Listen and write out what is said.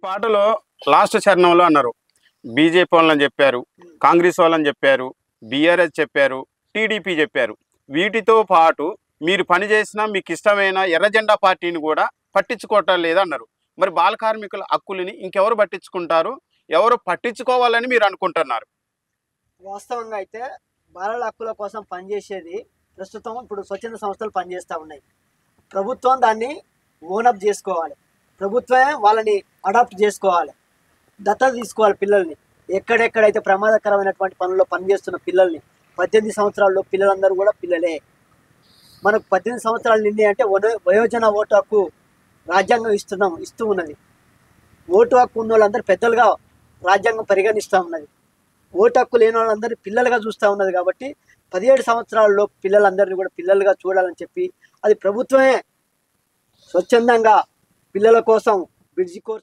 పాటలో లాస్ట్ చరణంలో అన్నారు బీజేపీ వాళ్ళని చెప్పారు, కాంగ్రెస్ వాళ్ళని చెప్పారు, బీఆర్ఎస్ చెప్పారు, టీడీపీ చెప్పారు. వీటితో పాటు మీరు పనిచేసిన మీకు ఇష్టమైన ఎర్రజెండా పార్టీని కూడా పట్టించుకోవటం లేదన్నారు. మరి బాల కార్మికుల హక్కులని ఇంకెవరు పట్టించుకుంటారు, ఎవరు పట్టించుకోవాలని మీరు అనుకుంటున్నారు? వాస్తవంగా అయితే బాలల హక్కుల కోసం పనిచేసేది ప్రస్తుతం ఇప్పుడు స్వచ్ఛంద సంస్థలు పనిచేస్తూ ఉన్నాయి. ప్రభుత్వం దాన్ని ఓనప్ చేసుకోవాలి, ప్రభుత్వమే వాళ్ళని అడాప్ట్ చేసుకోవాలి, దత్తత తీసుకోవాలి పిల్లల్ని. ఎక్కడెక్కడైతే ప్రమాదకరమైనటువంటి పనుల్లో పనిచేస్తున్న పిల్లల్ని 18 సంవత్సరాల్లో పిల్లలందరూ కూడా పిల్లలే. మనకు 18 సంవత్సరాలు నిండి అంటే వయోజన ఓటు హక్కు రాజ్యాంగం ఇస్తూ ఉన్నది. ఓటు హక్కు ఉన్న వాళ్ళందరూ పెద్దలుగా రాజ్యాంగం పరిగణిస్తూ ఉన్నది. ఓటు హక్కు లేని వాళ్ళందరూ పిల్లలుగా చూస్తూ ఉన్నది. కాబట్టి 17 సంవత్సరాల్లో పిల్లలందరినీ కూడా పిల్లలుగా చూడాలని చెప్పి అది ప్రభుత్వమే స్వచ్ఛందంగా పిల్లల కోసం బ్రిడ్జి కోర్స్